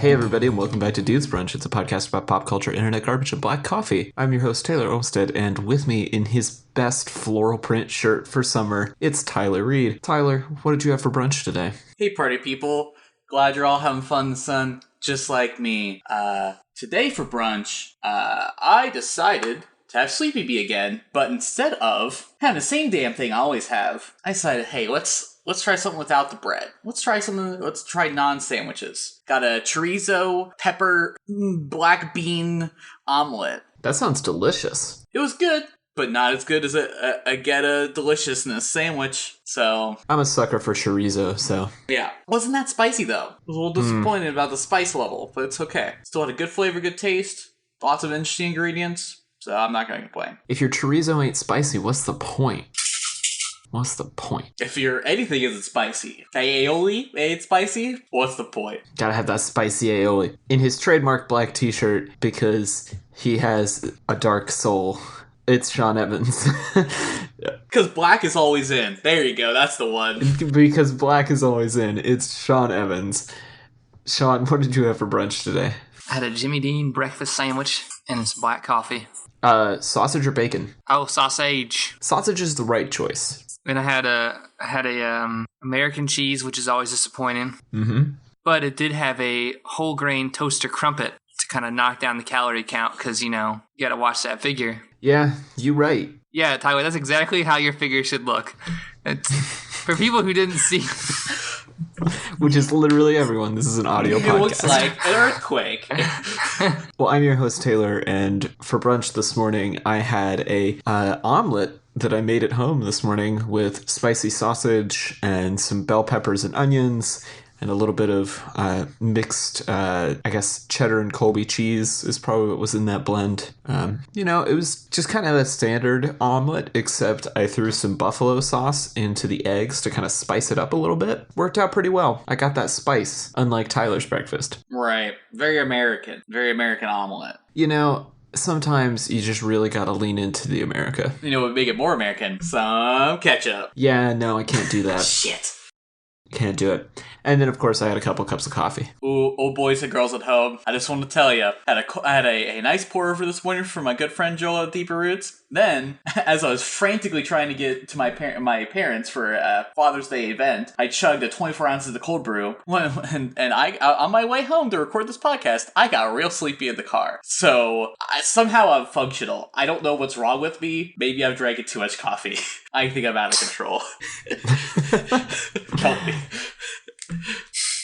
Hey everybody, and welcome back to Dudes Brunch. It's a podcast about pop culture, internet garbage, and black coffee. I'm your host, Taylor Olmstead, and with me in his best floral print shirt for summer, it's Tyler Reed. Tyler, what did you have for brunch today? Hey party people, glad you're all having fun in the sun, just like me. Today for brunch, I decided to have Sleepy Bee again, but instead of having the same damn thing I always have, I decided, hey, let's try something without the bread. Let's try non-sandwiches. Got a chorizo, pepper, black bean omelet. That sounds delicious. It was good, but not as good as a Geta deliciousness sandwich, so... I'm a sucker for chorizo, so... Yeah. Wasn't that spicy, though. I was a little disappointed about the spice level, but it's okay. Still had a good flavor, good taste, lots of interesting ingredients, so I'm not going to complain. If your chorizo ain't spicy, what's the point? What's the point? If your anything isn't spicy, aioli ain't spicy, what's the point? Gotta have that spicy aioli. In his trademark black t-shirt, because he has a dark soul, it's Sean Evans. Because black is always in. There you go, that's the one. Because black is always in, it's Sean Evans. Sean, what did you have for brunch today? I had a Jimmy Dean breakfast sandwich and some black coffee. Sausage or bacon? Oh, sausage. Sausage is the right choice. And I had a American cheese, which is always disappointing. Mm-hmm. But it did have a whole grain toaster crumpet to kind of knock down the calorie count because, you got to watch that figure. Yeah, you right. Yeah, Tyler, that's exactly how your figure should look. It's, for people who didn't see... Which is literally everyone. This is an audio podcast. It looks like an earthquake. Well, I'm your host, Taylor, and for brunch this morning, I had a omelet that I made at home this morning with spicy sausage and some bell peppers and onions and a little bit of mixed, cheddar and Colby cheese is probably what was in that blend. It was just kind of a standard omelet, except I threw some buffalo sauce into the eggs to kind of spice it up a little bit. Worked out pretty well. I got that spice, unlike Tyler's breakfast. Right. Very American omelet. Sometimes you just really gotta lean into the America. You know what would make it more American? Some ketchup. Yeah, no, I can't do that. Shit. Can't do it. And then, of course, I had a couple cups of coffee. Ooh, old boys and girls at home, I just want to tell you, I had a nice pour over this morning from my good friend Joel at Deeper Roots. Then, as I was frantically trying to get to my parents for a Father's Day event, I chugged a 24 ounces of cold brew. And I on my way home to record this podcast, I got real sleepy in the car. So, somehow I'm functional. I don't know what's wrong with me. Maybe I've drank too much coffee. I think I'm out of control. Help me.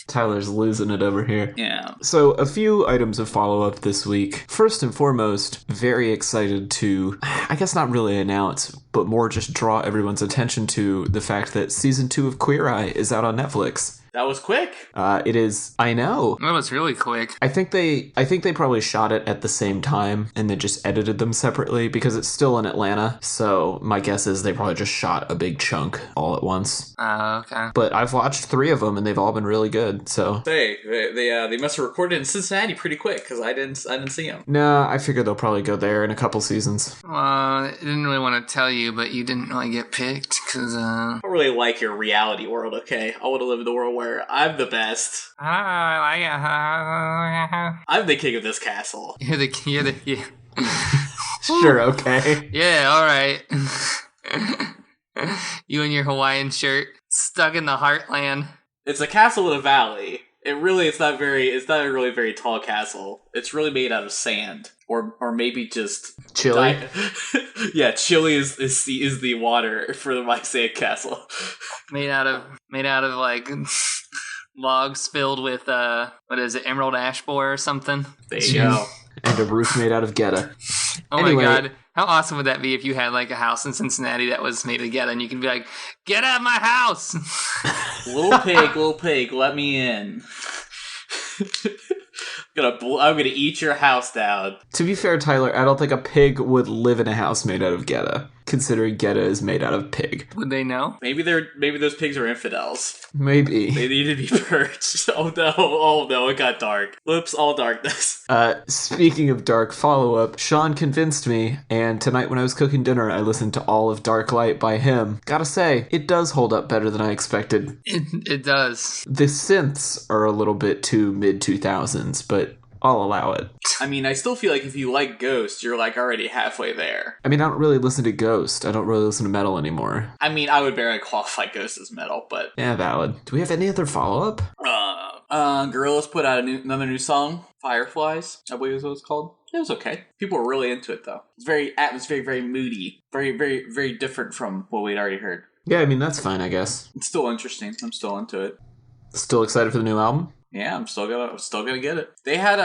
Tyler's losing it over here. Yeah. So, a few items of follow-up this week. First and foremost, very excited to, I guess not really announce, but more just draw everyone's attention to the fact that Season 2 of Queer Eye is out on Netflix. That was quick. It is. I know. That was really quick. I think they probably shot it at the same time and then just edited them separately because it's still in Atlanta. So my guess is they probably just shot a big chunk all at once. Okay. But I've watched 3 of them and they've all been really good. So They must have recorded in Cincinnati pretty quick because I didn't see them. Nah, I figure they'll probably go there in a couple seasons. Well, I didn't really want to tell you, but you didn't really get picked because I don't really like your reality world. Okay, I want to live in the world where I'm the best. I'm the king of this castle. You're the Sure, okay. Yeah, all right. You and your Hawaiian shirt, stuck in the heartland. It's a castle in a valley. It's not a really very tall castle. It's really made out of sand. Or maybe just chili. Yeah, chili is the water for my sand castle. Made out of like logs filled with emerald ash borer or something. There you go. And a roof made out of Geta. Oh anyway. My god. How awesome would that be if you had like a house in Cincinnati that was made of Geta and you can be like, get out of my house! Little pig, let me in. I'm gonna eat your house down. To be fair, Tyler, I don't think a pig would live in a house made out of Geta. considering Geta is made out of pig. Would they know? Maybe those pigs are infidels. Maybe. They need to be purged. Oh no, it got dark. Whoops, all darkness. Speaking of dark follow-up, Sean convinced me, and tonight when I was cooking dinner, I listened to all of Dark Light by him. Gotta say, it does hold up better than I expected. It does. The synths are a little bit too mid-2000s, but I'll allow it. I mean, I still feel like if you like Ghost, you're like already halfway there. I mean, I don't really listen to Ghost. I don't really listen to metal anymore. I mean, I would barely qualify Ghost as metal, but... Yeah, valid. Do we have any other follow-up? Gorillaz put out another new song, Fireflies, I believe is what it's called. It was okay. People were really into it, though. It's very atmospheric, very moody. Very, very, very different from what we'd already heard. Yeah, I mean, that's fine, I guess. It's still interesting. I'm still into it. Still excited for the new album? Yeah, I'm still gonna get it. They had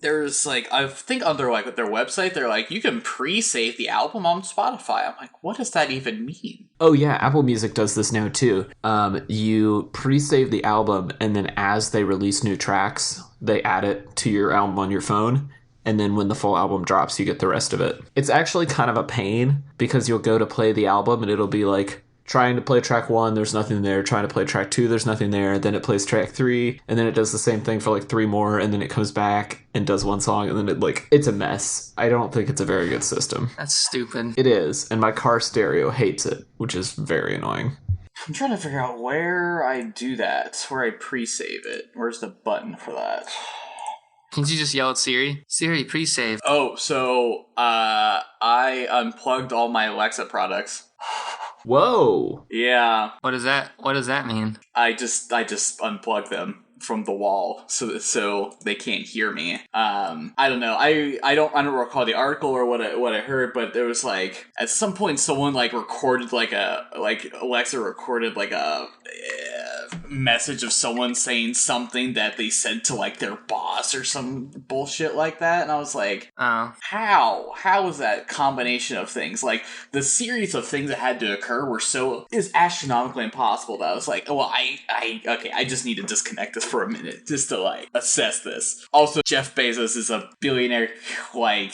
there's like, I think on their website, they're like, you can pre-save the album on Spotify. I'm like, what does that even mean? Oh yeah, Apple Music does this now too. You pre-save the album, and then as they release new tracks, they add it to your album on your phone. And then when the full album drops, you get the rest of it. It's actually kind of a pain, because you'll go to play the album and it'll be like, trying to play track 1, there's nothing there. Trying to play track 2, there's nothing there. Then it plays track 3, and then it does the same thing for like 3 more, and then it comes back and does one song, and then it's a mess. I don't think it's a very good system. That's stupid. It is, and my car stereo hates it, which is very annoying. I'm trying to figure out where I do that, where I pre-save it. Where's the button for that? Can't you just yell at Siri? Siri, pre-save. Oh, so I unplugged all my Alexa products. Whoa! Yeah. What does that mean? I just unplugged them from the wall so they can't hear me. I don't know. I don't recall the article or what I heard, but there was like at some point someone recorded Alexa recorded a message of someone saying something that they said to their boss or some bullshit like that, and I was like, how is that combination of things? Like the series of things that had to occur is astronomically impossible that I was like, well, I just need to disconnect this for a minute just to assess this. Also, Jeff Bezos is a billionaire. I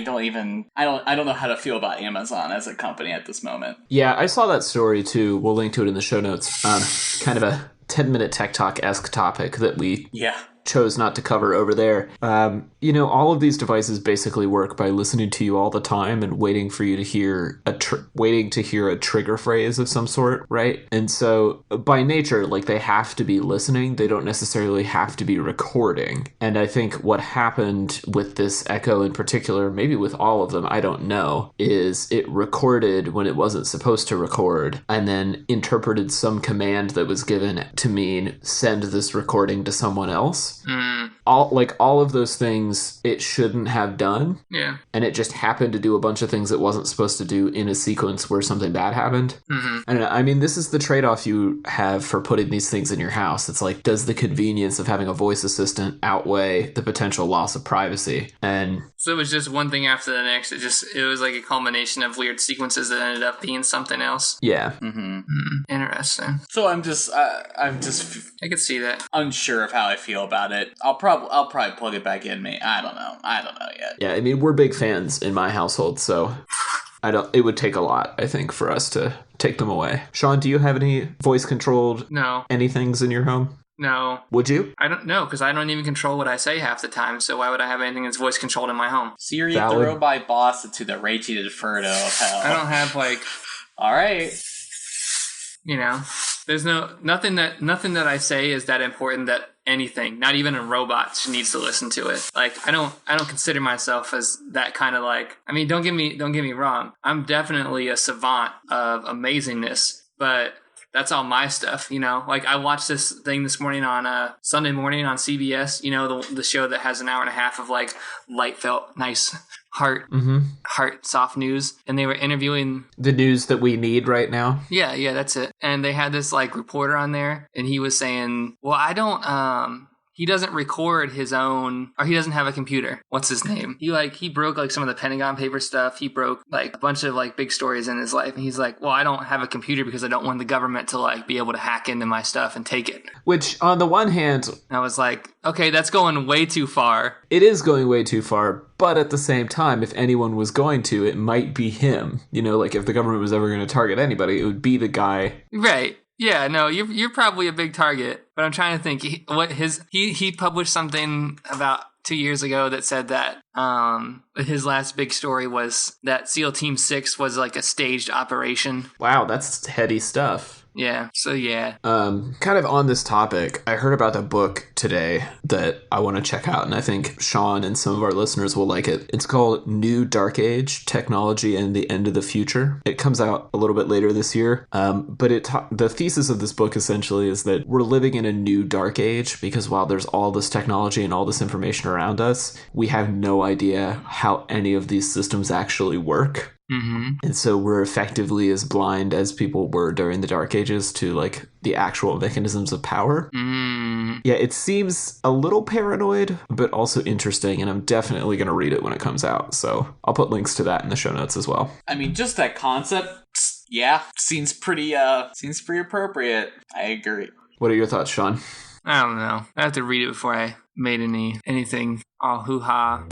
don't know how to feel about Amazon as a company at this moment. Yeah, I saw that story too. We'll link to it in the show notes. Kind of a 10-minute Tech Talk-esque topic that we chose not to cover over there. All of these devices basically work by listening to you all the time and waiting for you to hear a trigger phrase of some sort, right? And so by nature, they have to be listening. They don't necessarily have to be recording. And I think what happened with this Echo in particular, maybe with all of them, I don't know, is it recorded when it wasn't supposed to record and then interpreted some command that was given to mean send this recording to someone else. All of those things it shouldn't have done. Yeah. And it just happened to do a bunch of things it wasn't supposed to do in a sequence where something bad happened. Mm-hmm. I don't know. I mean, this is the trade-off you have for putting these things in your house. It's like, does the convenience of having a voice assistant outweigh the potential loss of privacy? And so it was just one thing after the next. It was like a culmination of weird sequences that ended up being something else. Yeah. Mm-hmm. Interesting. So I'm just I could see that. Unsure of how I feel about it. I'll probably plug it back in. I don't know yet. Yeah, I mean, we're big fans in my household, so it would take a lot, I think, for us to take them away. Sean, do you have any voice-controlled anythings in your home? No. Would you? I don't know, because I don't even control what I say half the time, so why would I have anything that's voice controlled in my home? Siri, throw my boss into the raging inferno of hell. I don't have all right. There's nothing that I say is that important that anything, not even a robot, needs to listen to it. I don't consider myself as that kind of don't get me wrong. I'm definitely a savant of amazingness, but that's all my stuff, I watched this thing this morning on Sunday morning on CBS, the show that has an hour and a half of light felt nice heart soft news, and they were interviewing the news that we need right now. Yeah, that's it. And they had this reporter on there, and he was saying, well, he doesn't record his own, or he doesn't have a computer. What's his name? He broke like some of the Pentagon paper stuff. He broke like a bunch of like big stories in his life. And he's like, well, I don't have a computer because I don't want the government to like be able to hack into my stuff and take it. Which, on the one hand, And I was like, okay, that's going way too far. it is going way too far, but at the same time, if anyone was going to, it might be him. You know, like if the government was ever going to target anybody, it would be the guy. Right. Yeah, no, you're probably a big target. But I'm trying to think he published something about 2 years ago that said that his last big story was that SEAL Team 6 was like a staged operation. Wow, that's heady stuff. Yeah, so yeah. Kind of on this topic, I heard about a book today that I want to check out, and I think Sean and some of our listeners will like it. It's called New Dark Age, Technology and the End of the Future. It comes out a little bit later this year, but the thesis of this book essentially is that we're living in a new dark age because while there's all this technology and all this information around us, we have no idea how any of these systems actually work. Mm-hmm. And so we're effectively as blind as people were during the Dark Ages to like the actual mechanisms of power. Yeah, it seems a little paranoid, but also interesting, and I'm definitely going to read it when it comes out. So I'll put links to that in the show notes as well. I mean, just that concept, yeah, seems pretty appropriate. I agree. What are your thoughts, Sean? I don't know. I have to read it before I made anything all hoo-ha.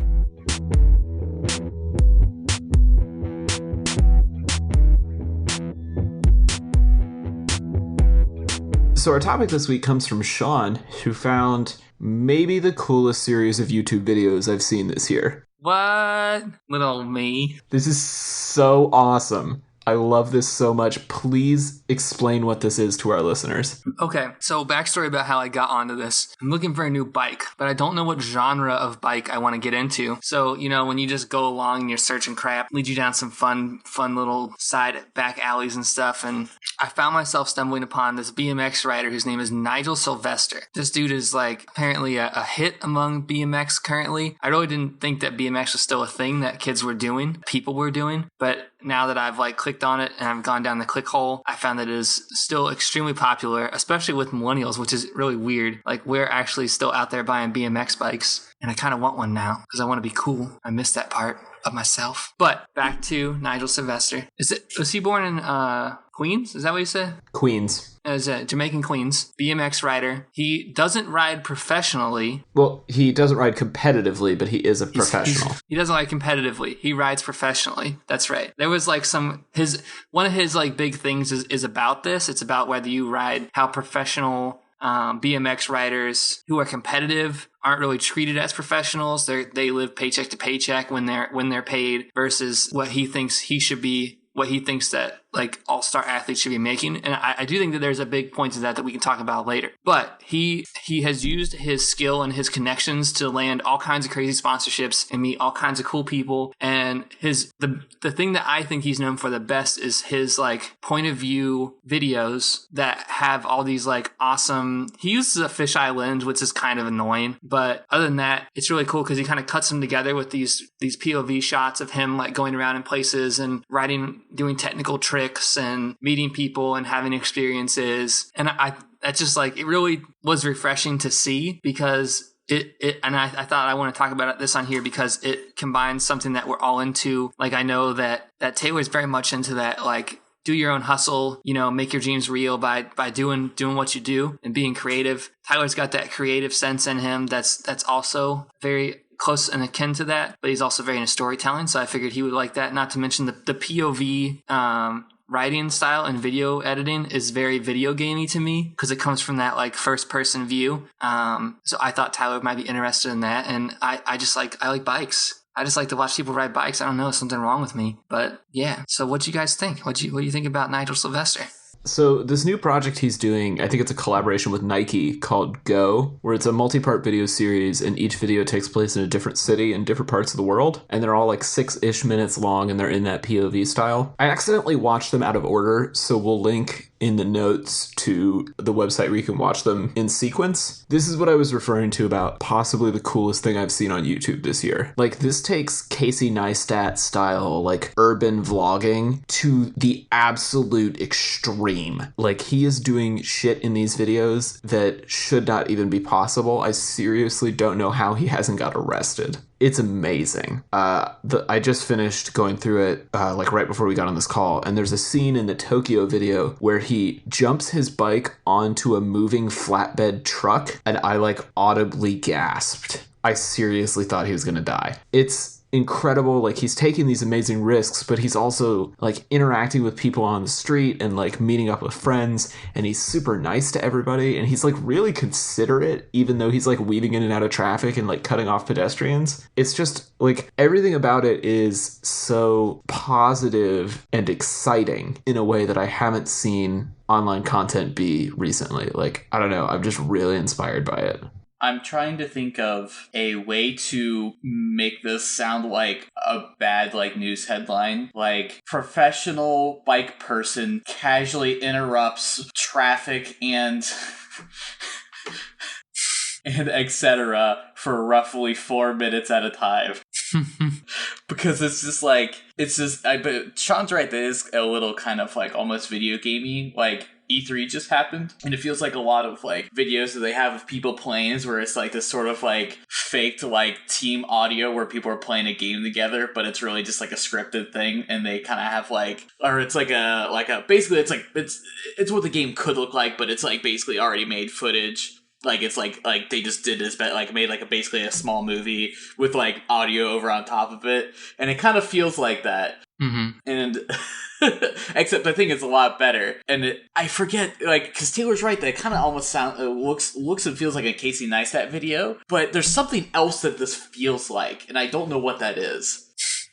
So our topic this week comes from Sean, who found maybe the coolest series of YouTube videos I've seen this year. What? Little me. This is so awesome. I love this so much. Please explain what this is to our listeners. Okay, so backstory about how I got onto this. I'm looking for a new bike, but I don't know what genre of bike I want to get into. So, you know, when you just go along and you're searching crap, leads you down some fun little side back alleys and stuff. And I found myself stumbling upon this BMX rider whose name is Nigel Sylvester. This dude is like apparently a hit among BMX currently. I really didn't think that BMX was still a thing that kids were doing, people were doing, but now that I've like clicked on it and I've gone down the click hole, I found that it is still extremely popular, especially with millennials, which is really weird. Like we're actually still out there buying BMX bikes, and I kind of want one now because I want to be cool. I missed that part of myself. But back to Nigel Sylvester. Was he born in Queens? Is that what you said? Queens. As a Jamaican Queens, BMX rider. He doesn't ride professionally. Well, he doesn't ride competitively, but he is a professional. He doesn't ride competitively. He rides professionally. That's right. There was like one of his like big things is about this. It's about whether you ride, how professional BMX riders who are competitive aren't really treated as professionals. They live paycheck to paycheck when they're paid versus what he thinks he should be, what he thinks that like all-star athletes should be making. And I do think that there's a big point to that we can talk about later. But he has used his skill and his connections to land all kinds of crazy sponsorships and meet all kinds of cool people. And the thing that I think he's known for the best is his like point of view videos that have all these like awesome, he uses a fisheye lens, which is kind of annoying. But other than that, it's really cool because he kind of cuts them together with these POV shots of him like going around in places and doing technical tricks and meeting people and having experiences. And that's just like, it really was refreshing to see because I thought I want to talk about this on here because it combines something that we're all into. Like I know that Taylor's very much into that, like do your own hustle, you know, make your dreams real by doing what you do and being creative. Tyler's got that creative sense in him that's also very close and akin to that, but he's also very into storytelling, so I figured he would like that. Not to mention the POV writing style and video editing is very video gamey to me because it comes from that like first person view. So I thought Tyler might be interested in that, and I like bikes. I just like to watch people ride bikes. I don't know, something wrong with me, but yeah. So what do you guys think? What do you think about Nigel Sylvester? So this new project he's doing, I think it's a collaboration with Nike called Go, where it's a multi-part video series and each video takes place in a different city in different parts of the world. And they're all like 6-ish minutes long and they're in that POV style. I accidentally watched them out of order, so we'll link in the notes to the website where you can watch them in sequence. This is what I was referring to about possibly the coolest thing I've seen on YouTube this year. Like, this takes Casey Neistat style, like, urban vlogging to the absolute extreme. Like, he is doing shit in these videos that should not even be possible. I seriously don't know how he hasn't got arrested. It's amazing. I just finished going through it like right before we got on this call, and there's a scene in the Tokyo video where he jumps his bike onto a moving flatbed truck, and I like audibly gasped. I seriously thought he was gonna die. It's incredible. Like, he's taking these amazing risks, but he's also like interacting with people on the street and like meeting up with friends, and he's super nice to everybody, and he's like really considerate even though he's like weaving in and out of traffic and like cutting off pedestrians. It's just like everything about it is so positive and exciting in a way that I haven't seen online content be recently. Like, I don't know, I'm just really inspired by it. I'm trying to think of a way to make this sound like a bad, like, news headline. Like, professional bike person casually interrupts traffic and and etc. for roughly 4 minutes at a time. Because it's just like, but Sean's right, that is a little kind of like almost video gamey. Like, E3 just happened, and it feels like a lot of like videos that they have of people playing is where it's like this sort of like faked like team audio where people are playing a game together, but it's really just like a scripted thing, and they kind of have like, or it's like a basically it's like it's what the game could look like, but it's like basically already made footage. Like, it's like they just did this, but like made like basically a small movie with like audio over on top of it, and it kind of feels like that. Mm-hmm. And except I think it's a lot better. And I forget, like, because Taylor's right, that it kind of almost looks and feels like a Casey Neistat video, but there's something else that this feels like, and I don't know what that is.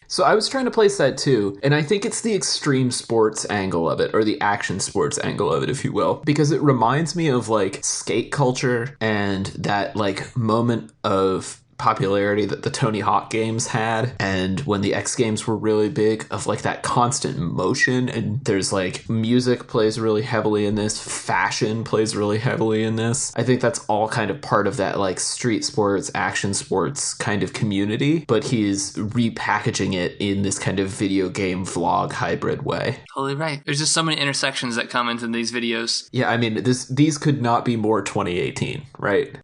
So I was trying to place that too, and I think it's the extreme sports angle of it, or the action sports angle of it, if you will, because it reminds me of like skate culture and that like moment of popularity that the Tony Hawk games had, and when the X Games were really big, of like that constant motion. And there's like music plays really heavily in this, fashion plays really heavily in this. I think that's all kind of part of that like street sports, action sports kind of community, but he's repackaging it in this kind of video game vlog hybrid way. Totally right. There's just so many intersections that come into these videos. Yeah, I mean, these could not be more 2018, right?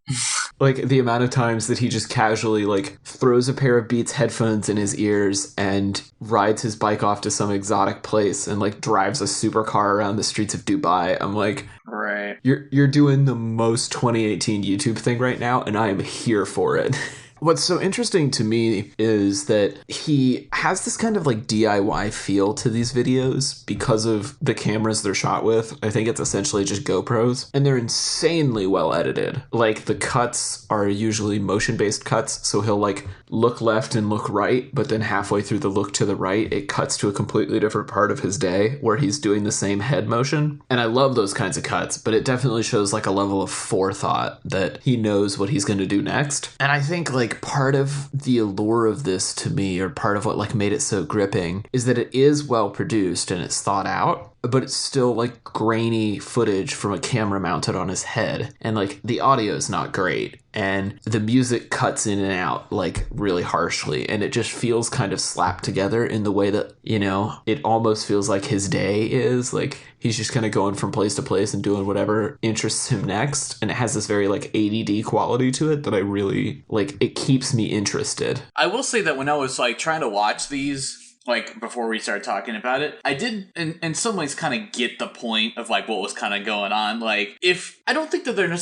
Like, the amount of times that he just casually, like, throws a pair of Beats headphones in his ears and rides his bike off to some exotic place and, like, drives a supercar around the streets of Dubai. I'm like, right, you're doing the most 2018 YouTube thing right now, and I am here for it. What's so interesting to me is that he has this kind of like DIY feel to these videos because of the cameras they're shot with. I think it's essentially just GoPros, and they're insanely well edited. Like, the cuts are usually motion-based cuts, so he'll like look left and look right, but then halfway through the look to the right, it cuts to a completely different part of his day where he's doing the same head motion. And I love those kinds of cuts, but it definitely shows like a level of forethought that he knows what he's going to do next. And I think like part of the allure of this to me, or part of what like made it so gripping, is that it is well produced and it's thought out, but it's still like grainy footage from a camera mounted on his head, and like the audio is not great, and the music cuts in and out like really harshly, and it just feels kind of slapped together in the way that, you know, it almost feels like his day is like he's just kind of going from place to place and doing whatever interests him next, and it has this very like ADD quality to it that I really like. It keeps me interested. I will say that when I was like trying to watch these, like before we started talking about it, I did in some ways kind of get the point of like what was kind of going on. Like, if I don't think that there's not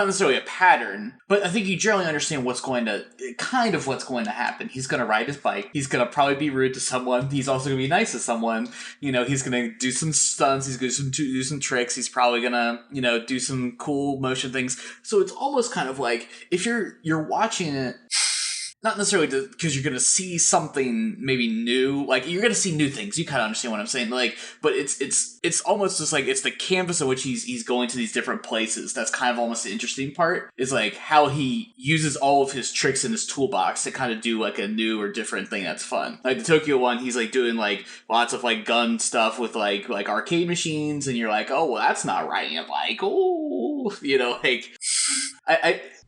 necessarily a pattern, but I think you generally understand what's going to happen. He's going to ride his bike. He's going to probably be rude to someone. He's also going to be nice to someone. You know, he's going to do some stunts. He's going to do some tricks. He's probably going to, you know, do some cool motion things. So it's almost kind of like, if you're watching it, not necessarily because you're gonna see something maybe new. Like, you're gonna see new things. You kind of understand what I'm saying. Like, but it's almost just like it's the canvas in which he's going to these different places. That's kind of almost the interesting part. Is like how he uses all of his tricks in his toolbox to kind of do like a new or different thing that's fun. Like the Tokyo one, he's like doing like lots of like gun stuff with like arcade machines, and you're like, oh well, that's not riding a bike. Oh, like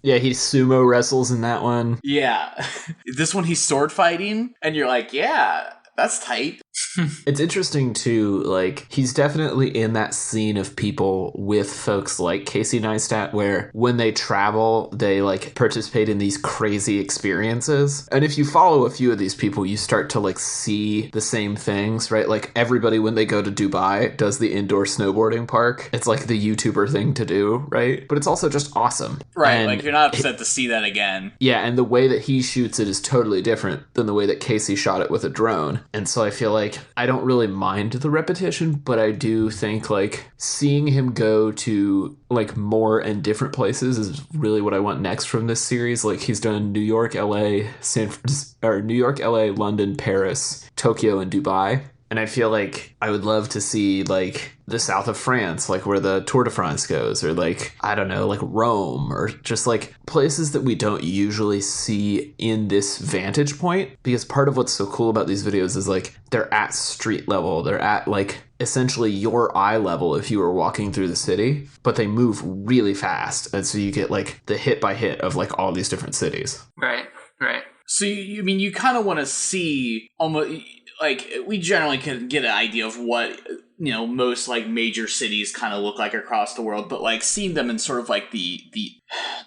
Yeah, he sumo wrestles in that one. yeah. This one he's sword fighting, and you're like, yeah, that's tight. It's interesting too, like, he's definitely in that scene of people with folks like Casey Neistat, where when they travel, they like participate in these crazy experiences. And if you follow a few of these people, you start to like see the same things, right? Like everybody, when they go to Dubai, does the indoor snowboarding park. It's like the YouTuber thing to do, right? But it's also just awesome. Right, and like you're not upset to see that again. Yeah, and the way that he shoots it is totally different than the way that Casey shot it with a drone. And so I feel like I don't really mind the repetition, but I do think like seeing him go to like more and different places is really what I want next from this series. Like he's done New York, LA, New York, LA, London, Paris, Tokyo, and Dubai. And I feel like I would love to see like the south of France, like where the Tour de France goes, or like, I don't know, like Rome, or just like places that we don't usually see in this vantage point. Because part of what's so cool about these videos is like they're at street level. They're at like essentially your eye level if you were walking through the city, but they move really fast. And so you get like the hit by hit of like all these different cities. Right. So you kind of want to see almost like we generally can get an idea of what most like major cities kind of look like across the world, but like seeing them in sort of like the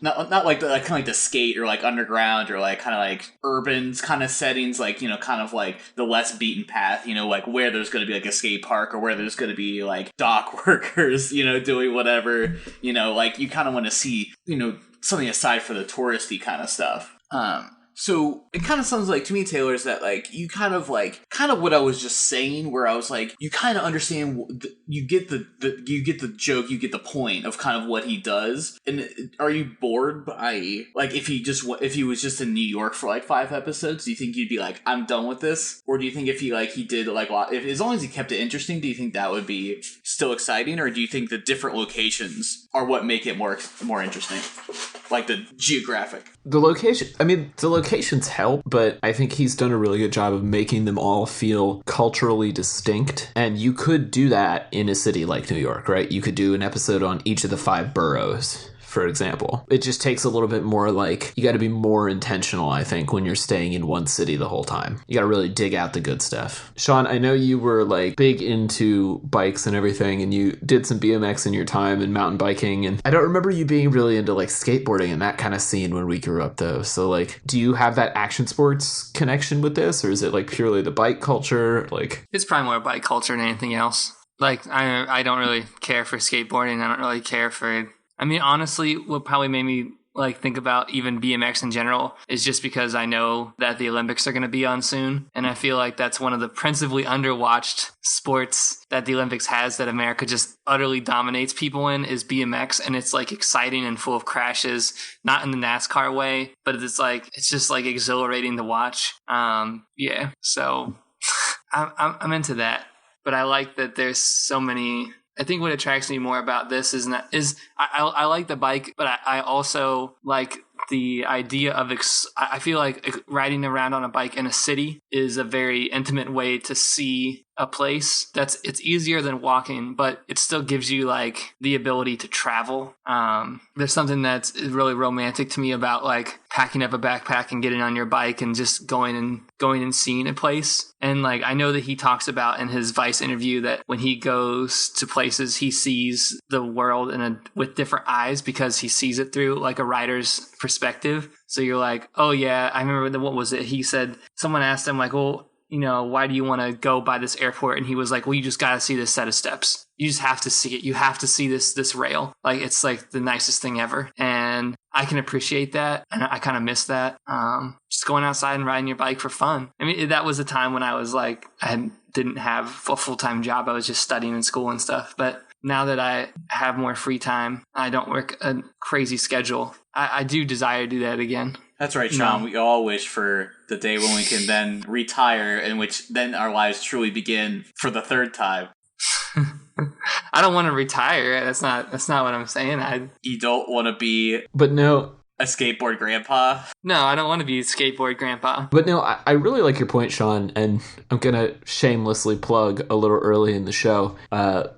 not like the kind of like the skate or like underground or like kind of like urban kind of settings, like kind of like the less beaten path, like where there's going to be like a skate park or where there's going to be like dock workers doing whatever, like you kind of want to see something aside for the touristy kind of stuff. So it kind of sounds like to me, Taylor, is that like you kind of what I was just saying, where I was like, you kind of understand, you get the joke, you get the point of kind of what he does. And are you bored by like if he was just in New York for like 5 episodes? Do you think you'd be like, I'm done with this? Or do you think if he did like if as long as he kept it interesting, do you think that would be still exciting? Or do you think the different locations are what make it more interesting, like the geographic? The locations help, but I think he's done a really good job of making them all feel culturally distinct. And you could do that in a city like New York, right? You could do an episode on each of the 5 boroughs, for example. It just takes a little bit more, like, you got to be more intentional, I think, when you're staying in one city the whole time. You got to really dig out the good stuff. Sean, I know you were like big into bikes and everything, and you did some BMX in your time and mountain biking, and I don't remember you being really into like skateboarding and that kind of scene when we grew up though. So like, do you have that action sports connection with this, or is it like purely the bike culture? Like, it's probably more bike culture than anything else. Like I don't really care for skateboarding. I don't really care for, I mean, honestly, what probably made me like think about even BMX in general is just because I know that the Olympics are going to be on soon. And I feel like that's one of the principally underwatched sports that the Olympics has, that America just utterly dominates people in, is BMX. And it's like exciting and full of crashes, not in the NASCAR way, but it's just like exhilarating to watch. Yeah. So I'm into that, but I like that there's so many. I think what attracts me more about this is I like the bike, but I also like the idea of I feel like riding around on a bike in a city is a very intimate way to see a place. It's easier than walking, but it still gives you like the ability to travel. There's something that's really romantic to me about like packing up a backpack and getting on your bike and just going and seeing a place. And like, I know that he talks about in his Vice interview that when he goes to places, he sees the world with different eyes because he sees it through like a rider's perspective. So you're like, oh yeah, I remember what was it? He said, someone asked him like, well, why do you want to go by this airport? And he was like, well, you just got to see this set of steps. You just have to see it. You have to see this rail. Like, it's like the nicest thing ever. And I can appreciate that. And I kind of miss that. Just going outside and riding your bike for fun. I mean, that was a time when I was like, didn't have a full-time job. I was just studying in school and stuff. But now that I have more free time, I don't work a crazy schedule. I do desire to do that again. That's right, Sean. No. We all wish for the day when we can then retire, in which then our lives truly begin for the third time. I don't want to retire. That's not what I'm saying. You don't want to be But no, a skateboard grandpa. No, I don't want to be a skateboard grandpa. But no, I really like your point, Sean, and I'm going to shamelessly plug a little early in the show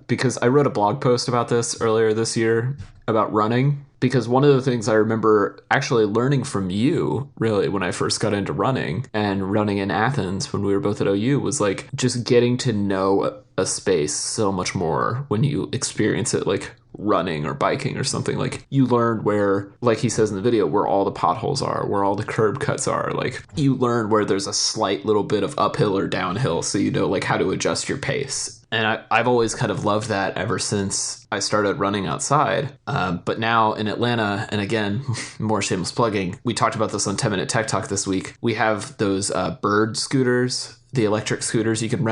because I wrote a blog post about this earlier this year about running. Because one of the things I remember actually learning from you, really, when I first got into running and running in Athens when we were both at OU was like just getting to know a space so much more when you experience it, like running or biking or something. Like you learned where, like he says in the video, where all the potholes are, where all the curb cuts are. Like you learn where there's a slight little bit of uphill or downhill, so you know like how to adjust your pace. And I've always kind of loved that ever since I started running outside. But now in Atlanta, and again, more shameless plugging, we talked about this on 10 Minute Tech Talk this week. We have those bird scooters, the electric scooters you can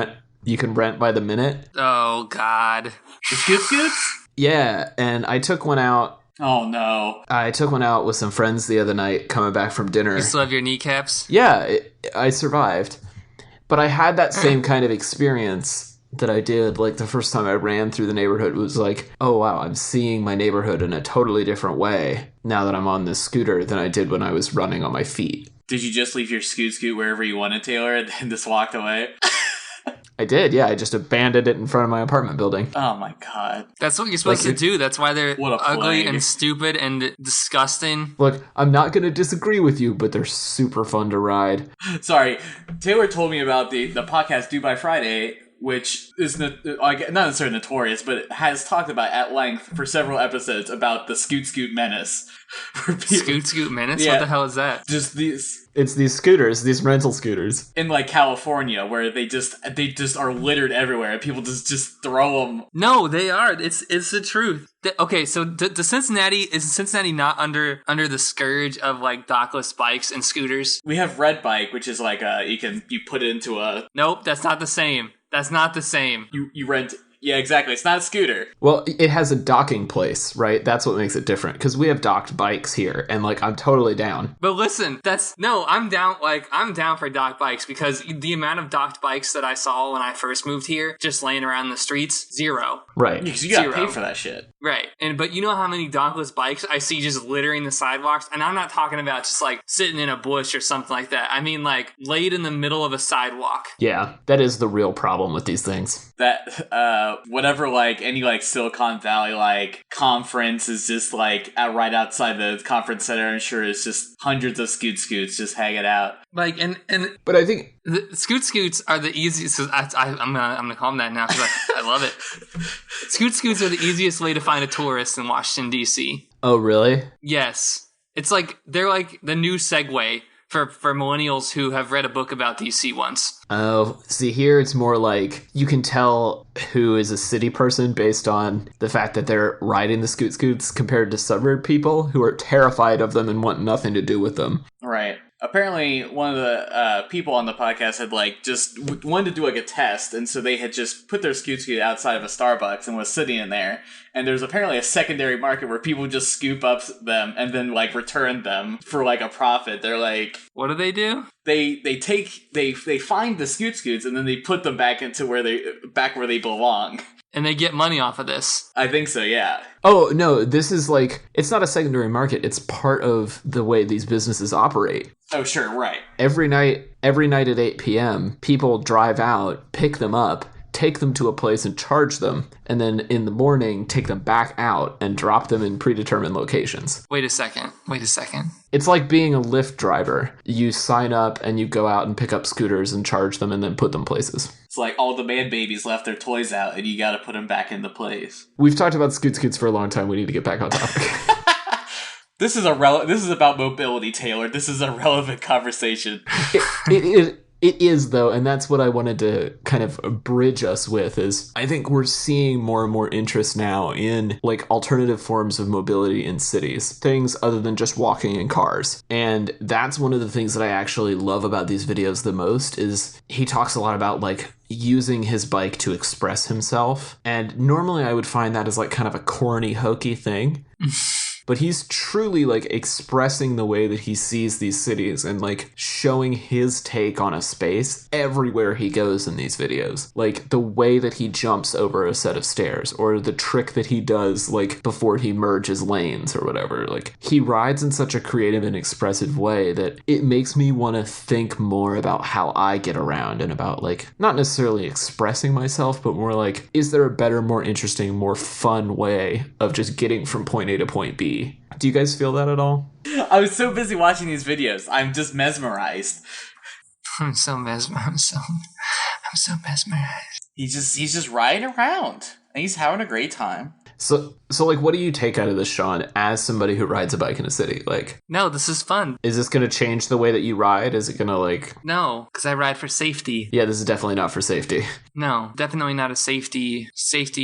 rent by the minute. Oh, God. The scoots? Yeah, and I took one out. Oh, no. I took one out with some friends the other night coming back from dinner. You still have your kneecaps? Yeah, I survived. But I had that same kind of experience that I did, like the first time I ran through the neighborhood. It was like, oh wow, I'm seeing my neighborhood in a totally different way now that I'm on this scooter than I did when I was running on my feet. Did you just leave your scoot wherever you wanted, Taylor, and then just walked away? I did, yeah. I just abandoned it in front of my apartment building. Oh my god. That's what you're supposed to do. That's why they're What a ugly plague. and stupid and disgusting. Look, I'm not going to disagree with you, but they're super fun to ride. Sorry, Taylor told me about the podcast Due by Friday, which is not necessarily notorious, but it has talked about at length for several episodes about the Scoot Menace. Scoot Menace? Yeah. What the hell is that? Just these It's these scooters, these rental scooters. in like California where they just are littered everywhere and people just throw them. No, they are. It's the truth. Okay, so the Cincinnati not under the scourge of like dockless bikes and scooters? We have Red Bike, which is like you put it into a Nope, that's not the same. That's not the same. you rent. Yeah, exactly. It's not a scooter. Well, it has a docking place, right? That's what makes it different. Because we have docked bikes here, and like I'm totally down. But listen, I'm down. Like I'm down for docked bikes because the amount of docked bikes that I saw when I first moved here, just laying around the streets, zero. Right. Because you gotta Zero. pay for that shit. Right. But you know how many dockless bikes I see just littering the sidewalks? And I'm not talking about just like sitting in a bush or something like that. I mean like laid in the middle of a sidewalk. Yeah, that is the real problem with these things. That whatever like any like Silicon Valley like conference is just like right outside the conference center. I'm sure it's just hundreds of scoots just hanging out. Like and But I think the scoots are the easiest. So I'm gonna call them that now because I love it. Scoots are the easiest way to find a tourist in Washington D.C. oh really? Yes, it's like they're like the new Segway for millennials who have read a book about DC once. Oh, see here it's more like you can tell who is a city person based on the fact that they're riding the scoots compared to suburb people who are terrified of them and want nothing to do with them. Right. Apparently, one of the people on the podcast had like just wanted to do like a test, and so they had just put their scoot outside of a Starbucks and was sitting in there. And there's apparently a secondary market where people just scoop up them and then like return them for like a profit. They're like, What do? they find the scoots and then they put them back into where they belong. And they get money off of this. I think so, yeah. Oh, no, this is like, it's not a secondary market. It's part of the way these businesses operate. Oh, sure, right. Every night at 8 p.m., people drive out, pick them up, take them to a place and charge them, and then in the morning, take them back out and drop them in predetermined locations. Wait a second. It's like being a Lyft driver. You sign up and you go out and pick up scooters and charge them and then put them places. It's like all the man babies left their toys out and you gotta put them back into place. We've talked about scoots for a long time. We need to get back on topic. This is about mobility, Taylor. This is a relevant conversation. It is, though, and that's what I wanted to kind of bridge us with is I think we're seeing more and more interest now in like alternative forms of mobility in cities, things other than just walking in cars. And that's one of the things that I actually love about these videos the most is he talks a lot about like using his bike to express himself. And normally I would find that as like kind of a corny, hokey thing. but he's truly like expressing the way that he sees these cities and like showing his take on a space everywhere he goes in these videos. Like the way that he jumps over a set of stairs, or the trick that he does like before he merges lanes or whatever. Like he rides in such a creative and expressive way that it makes me want to think more about how I get around, and about like not necessarily expressing myself, but more like, is there a better, more interesting, more fun way of just getting from point A to point B? Do you guys feel that at all? I was so busy watching these videos, I'm just mesmerized. I'm so mesmerized. I'm so mesmerized. He's just riding around, and he's having a great time. So like, what do you take out of this, Sean, as somebody who rides a bike in a city? Like, No, this is fun. is this going to change the way that you ride? Is it going to like... No, because I ride for safety. Yeah, this is definitely not for safety. No, definitely not a safety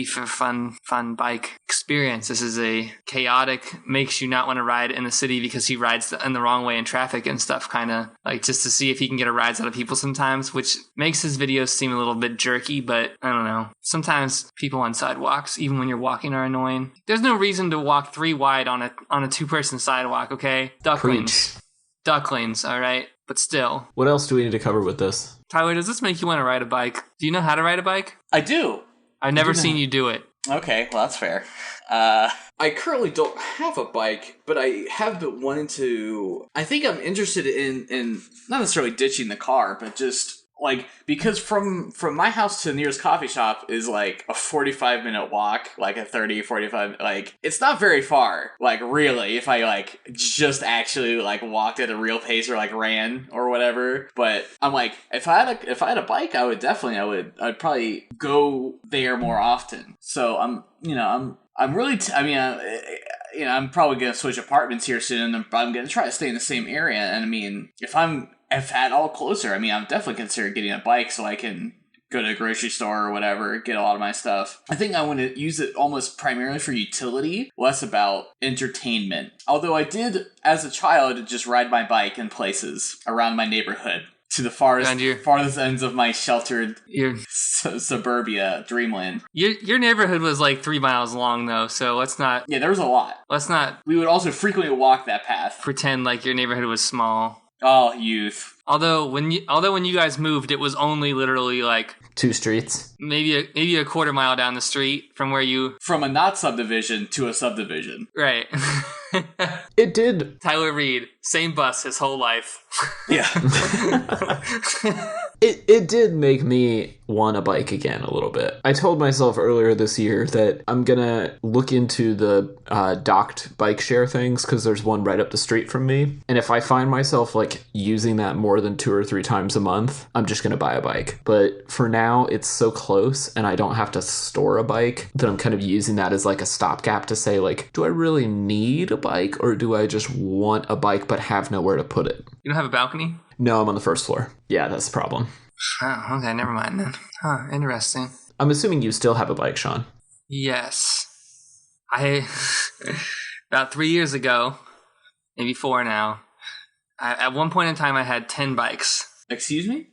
for fun bike experience. This is a chaotic, makes you not want to ride in the city because he rides in the wrong way in traffic and stuff, kind of like just to see if he can get a rise out of people sometimes, which makes his videos seem a little bit jerky, but I don't know. Sometimes people on sidewalks, even when you're walking, are annoying. There's no reason to walk 3 wide on a 2-person sidewalk, okay? Ducklings. Ducklings, all right? But still. What else do we need to cover with this? Tyler, does this make you want to ride a bike? Do you know how to ride a bike? I do. I've never seen you do it. Okay, well, that's fair. I currently don't have a bike, but I have been wanting to... I think I'm interested in not necessarily ditching the car, but just... like, because from my house to the nearest coffee shop is like a 45-minute walk, like a 45, like, it's not very far, like, really, if I like just actually like walked at a real pace or like ran or whatever. But I'm like, if I had a bike, I'd probably go there more often. So I'm really, I'm probably going to switch apartments here soon, and I'm going to try to stay in the same area. And I mean, if at all closer, I mean, I'm definitely considering getting a bike so I can go to a grocery store or whatever, get a lot of my stuff. I think I want to use it almost primarily for utility, less about entertainment. Although I did, as a child, just ride my bike in places around my neighborhood to the farthest ends of my sheltered suburbia dreamland. Your neighborhood was like 3 miles long, though, so let's not... Yeah, there was a lot. Let's not... We would also frequently walk that path. Pretend like your neighborhood was small. Oh, youth. Although when you guys moved, it was only literally like 2 streets, maybe a quarter mile down the street from where you... From a not subdivision to a subdivision. Right. It did. Tyler Reed, same bus his whole life. Yeah. It did make me want a bike again a little bit. I told myself earlier this year that I'm gonna look into the docked bike share things, because there's one right up the street from me. And if I find myself like using that more than 2 or 3 times a month, I'm just gonna buy a bike. But for now, it's so close and I don't have to store a bike that I'm kind of using that as like a stopgap to say like, do I really need a bike, or do I just want a bike but have nowhere to put it? You don't have a balcony? No, I'm on the first floor. Yeah, that's the problem. Oh, okay, never mind then. Huh, interesting. I'm assuming you still have a bike, Sean. Yes. About 3 years ago, maybe 4 now, at one point in time I had 10 bikes. Excuse me?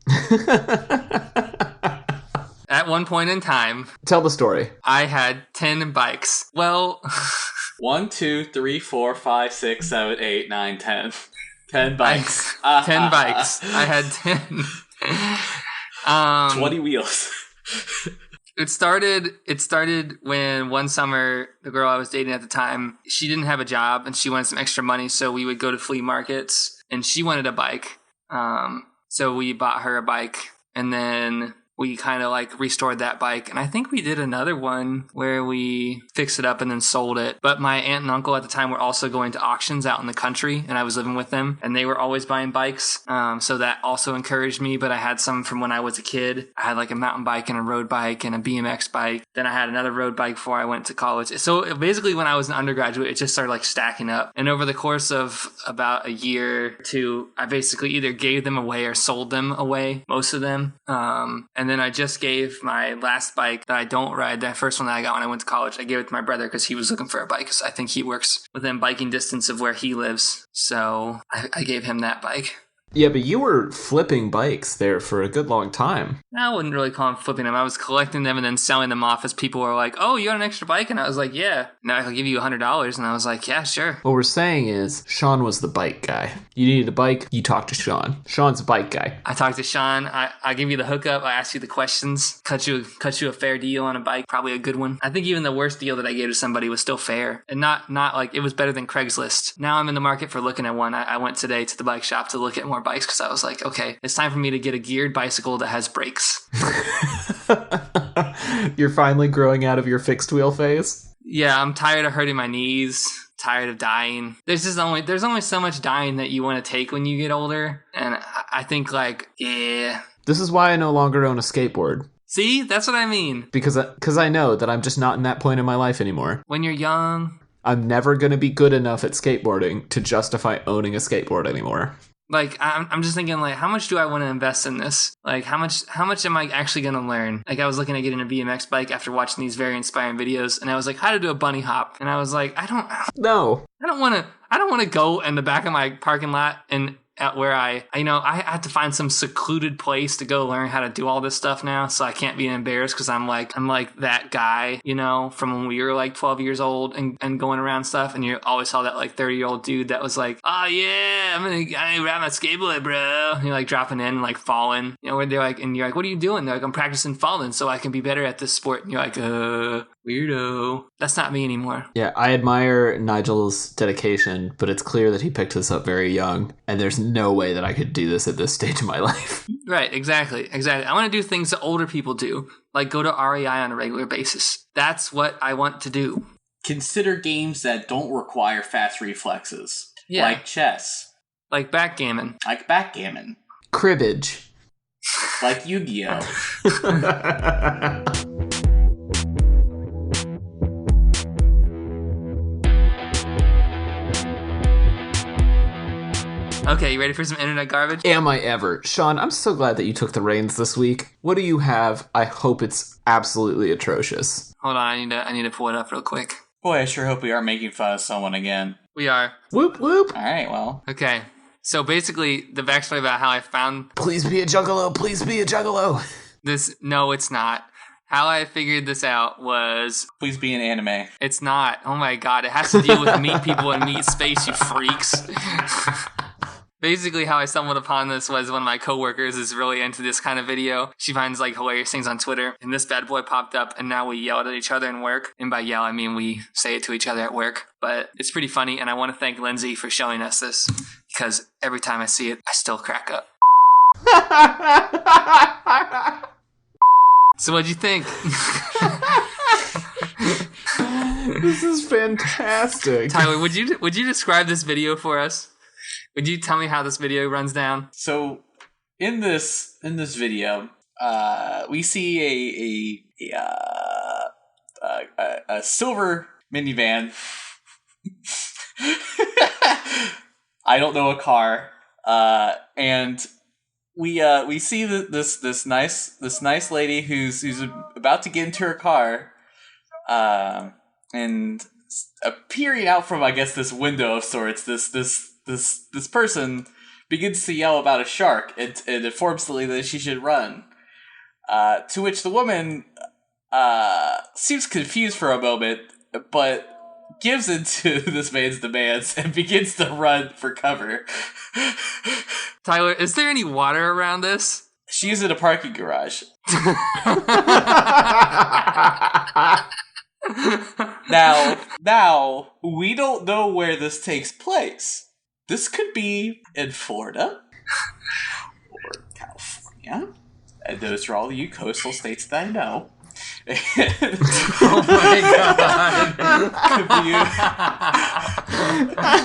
At one point in time... Tell the story. I had 10 bikes. Well... 1, 2, 3, 4, 5, 6, 7, 8, 9, 10. 10 bikes. 10 bikes. I had 10. 20 wheels. It started when one summer, the girl I was dating at the time, she didn't have a job and she wanted some extra money, so we would go to flea markets, and she wanted a bike. So we bought her a bike, and then we kind of like restored that bike. And I think we did another one where we fixed it up and then sold it. But my aunt and uncle at the time were also going to auctions out in the country, and I was living with them, and they were always buying bikes. So that also encouraged me, but I had some from when I was a kid. I had like a mountain bike and a road bike and a BMX bike. Then I had another road bike before I went to college. So basically when I was an undergraduate, it just started like stacking up. And over the course of about a year or 2, I basically either gave them away or sold them away, most of them. And then I just gave my last bike that I don't ride, that first one that I got when I went to college, I gave it to my brother because he was looking for a bike, because I think he works within biking distance of where he lives. So I gave him that bike. Yeah, but you were flipping bikes there for a good long time. I wouldn't really call them flipping them. I was collecting them and then selling them off as people were like, oh, you got an extra bike? And I was like, yeah. Now I'll give you $100. And I was like, yeah, sure. What we're saying is Sean was the bike guy. You needed a bike, you talked to Sean. Sean's a bike guy. I talked to Sean. I give you the hookup. I ask you the questions. Cut you a fair deal on a bike. Probably a good one. I think even the worst deal that I gave to somebody was still fair. And not like it was better than Craigslist. Now I'm in the market for looking at one. I went today to the bike shop to look at more bikes because I was like, okay, it's time for me to get a geared bicycle that has brakes. You're finally growing out of your fixed wheel phase? Yeah, I'm tired of hurting my knees, tired of dying. There's only so much dying that you want to take when you get older. And I think This is why I no longer own a skateboard. See, that's what I mean. Because I know that I'm just not in that point in my life anymore. When you're young, I'm never going to be good enough at skateboarding to justify owning a skateboard anymore. Like, I'm just thinking, like, how much do I want to invest in this? Like, how much am I actually going to learn? Like, I was looking at getting a BMX bike after watching these very inspiring videos, and I was like, how to do a bunny hop? And I was like, I don't want to go in the back of my parking lot and at where I had to find some secluded place to go learn how to do all this stuff now, so I can't be embarrassed because I'm like that guy, from when we were like 12 years old and going around stuff, and you always saw that like 30-year-old dude that was like, oh yeah, I'm gonna ride my skateboard, bro. And you're like dropping in and like falling, where they're like, and you're like, what are you doing? They're like, I'm practicing falling so I can be better at this sport. And you're like, weirdo. That's not me anymore. Yeah, I admire Nigel's dedication, but it's clear that he picked this up very young, and there's no way that I could do this at this stage of my life. Right, exactly. I want to do things that older people do, like go to REI on a regular basis. That's what I want to do. Consider games that don't require fast reflexes. Yeah. Like chess. Like backgammon. Cribbage. Like Yu-Gi-Oh! Okay, you ready for some internet garbage? Am I ever? Sean, I'm so glad that you took the reins this week. What do you have? I hope it's absolutely atrocious. Hold on, I need to pull it up real quick. Boy, I sure hope we aren't making fun of someone again. We are. Whoop, whoop. All right, well. Okay, so basically, the backstory about how I found... Please be a juggalo, please be a juggalo. No, it's not. How I figured this out was... Please be an anime. It's not. Oh my god, it has to deal with meat people in meat space, you freaks. Basically, how I stumbled upon this was one of my coworkers is really into this kind of video. She finds like hilarious things on Twitter, and this bad boy popped up, and now we yell at each other in work. And by yell, I mean we say it to each other at work. But it's pretty funny, and I want to thank Lindsay for showing us this, because every time I see it, I still crack up. So what'd you think? This is fantastic. Tyler, would you describe this video for us? Would you tell me how this video runs down? So, in this video, we see a silver minivan. I don't know, a car, and we see this nice lady who's about to get into her car, and appearing out from, I guess, this window of sorts, this person begins to yell about a shark and informs the lady that she should run. To which the woman seems confused for a moment, but gives into this man's demands and begins to run for cover. Tyler, is there any water around this? She's in a parking garage. Now, we don't know where this takes place. This could be in Florida or California. And those are all you coastal states that I know. Oh my god.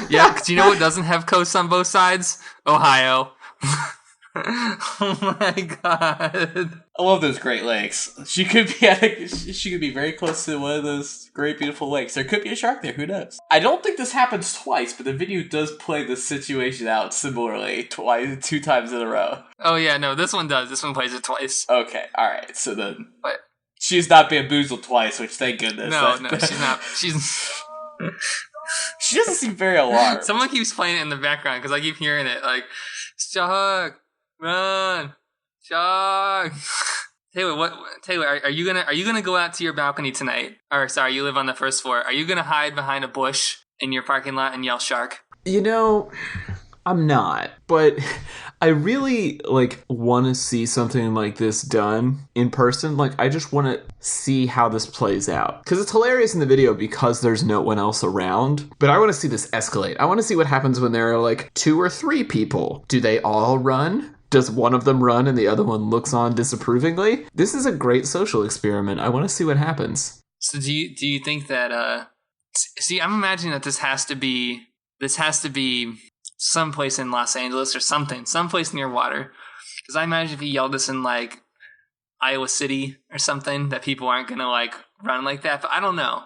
Yeah, because you know what doesn't have coasts on both sides? Ohio. Oh my god. I love those Great Lakes. She could be very close to one of those great beautiful lakes. There could be a shark there, who knows? I don't think this happens twice, but the video does play this situation out similarly two times in a row. Oh yeah, no, this one does. This one plays it twice. Okay, alright, so then what? She's not bamboozled twice, which thank goodness. No, she's not. She's She doesn't seem very alarmed. Someone keeps playing it in the background because I keep hearing it. Like, shark, run, shark. Taylor, are you gonna go out to your balcony tonight? Or sorry, you live on the first floor. Are you gonna hide behind a bush in your parking lot and yell shark? You know, I'm not, but I really want to see something like this done in person. Like, I just want to see how this plays out, because it's hilarious in the video because there's no one else around. But I want to see this escalate. I want to see what happens when there are like 2 or 3 people. Do they all run? Does one of them run and the other one looks on disapprovingly? This is a great social experiment. I want to see what happens. So do you think that see, I'm imagining that this has to be someplace in Los Angeles or something, someplace near water. Because I imagine if he yelled this in like Iowa City or something, that people aren't gonna like run like that. But I don't know.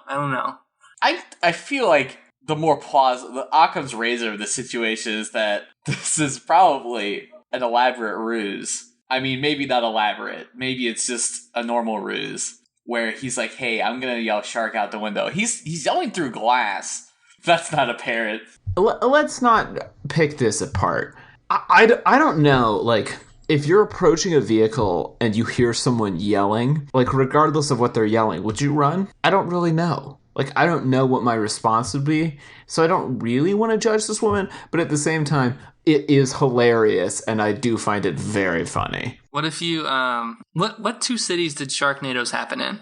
I feel like the more the Occam's razor of the situation is that this is probably an elaborate ruse. I mean, maybe not elaborate. Maybe it's just a normal ruse where he's like, "Hey, I'm gonna yell shark out the window." He's yelling through glass. That's not apparent. Let's not pick this apart. I don't know, like, if you're approaching a vehicle and you hear someone yelling, like, regardless of what they're yelling, would you run? I don't really know. Like, I don't know what my response would be, so I don't really want to judge this woman, but at the same time, it is hilarious, and I do find it very funny. What if you, what 2 cities did Sharknadoes happen in?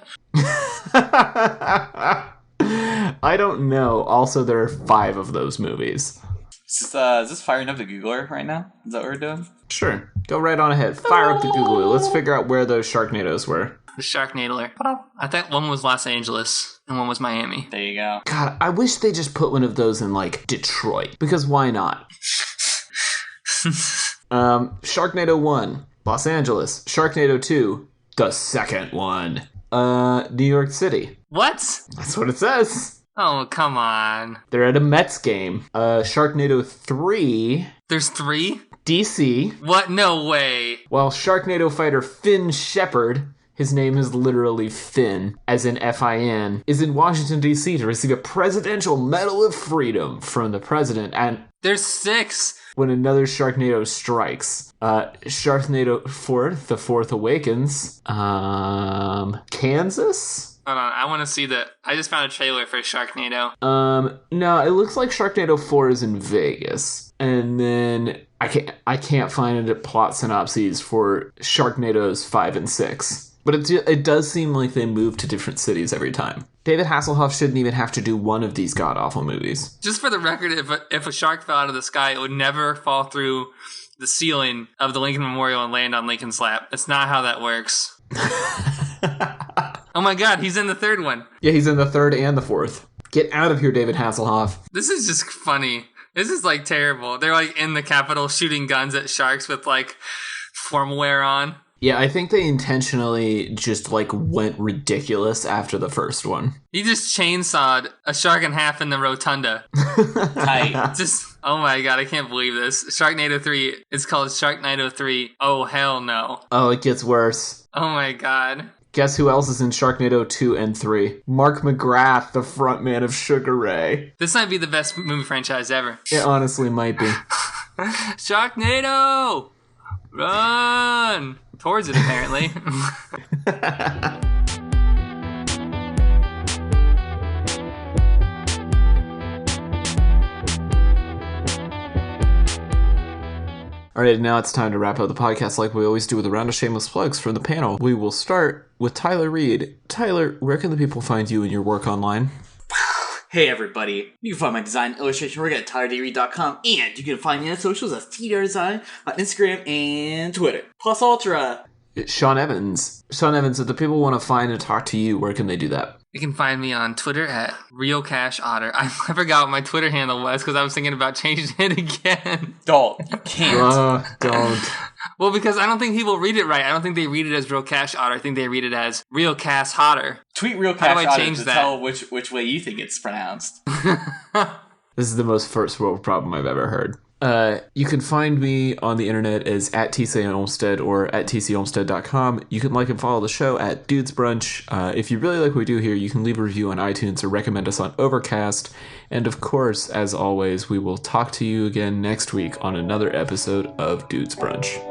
I don't know. Also, there are 5 of those movies. Is this firing up the Googler right now? Is that what we're doing? Sure. Go right on ahead. Fire up the Googler. Let's figure out where those Sharknadoes were. The Sharknadoer. I think one was Los Angeles and one was Miami. There you go. God, I wish they just put one of those in, like, Detroit. Because why not? Sharknado 1, Los Angeles. Sharknado 2, the second one. New York City. What? That's what it says. Oh, come on. They're at a Mets game. Sharknado 3. There's 3? DC. What? No way. While Sharknado fighter Finn Shepard, his name is literally Finn, as in F-I-N, is in Washington, D.C. to receive a Presidential Medal of Freedom from the president. And there's 6. When another Sharknado strikes. Sharknado 4, The Fourth Awakens. Kansas? Hold on, I want to see I just found a trailer for Sharknado. No, it looks like Sharknado 4 is in Vegas. And then I can't find any plot synopses for Sharknadoes 5 and 6. But it does seem like they move to different cities every time. David Hasselhoff shouldn't even have to do one of these god-awful movies. Just for the record, if a shark fell out of the sky, it would never fall through the ceiling of the Lincoln Memorial and land on Lincoln's lap. That's not how that works. Oh my god, he's in the 3rd one. Yeah, he's in the 3rd and the 4th. Get out of here, David Hasselhoff. This is just funny. This is, like, terrible. They're, like, in the Capitol shooting guns at sharks with, like, formal wear on. Yeah, I think they intentionally just, like, went ridiculous after the first one. He just chainsawed a shark in half in the rotunda. Tight. Just, oh my god, I can't believe this. Sharknado 3, it's called Sharknado 3. Oh, hell no. Oh, it gets worse. Oh my god. Guess who else is in Sharknado 2 and 3? Mark McGrath, the frontman of Sugar Ray. This might be the best movie franchise ever. It honestly might be. Sharknado! Run! Towards it, apparently. All right, now it's time to wrap up the podcast like we always do with a round of shameless plugs from the panel. We will start with Tyler Reed. Tyler, where can the people find you and your work online? Hey everybody, you can find my design illustration work at tylerdreed.com, and you can find me on socials as TDRDesign on Instagram and Twitter. Plus Ultra. Sean Evans. Sean Evans, if the people want to find and talk to you, where can they do that? You can find me on Twitter at RealCashOtter. I forgot what my Twitter handle was because I was thinking about changing it again. Don't. You can't. Don't. Well, because I don't think people read it right. I don't think they read it as Real Cash Otter. I think they read it as Real Cash Hotter. Tweet Real Cash Otter to tell which way you think it's pronounced. This is the most first world problem I've ever heard. You can find me on the internet as at TC Olmsted or at tcolmsted.com. You can like and follow the show at Dudes Brunch. If you really like what we do here, you can leave a review on iTunes or recommend us on Overcast. And of course, as always, we will talk to you again next week on another episode of Dudes Brunch.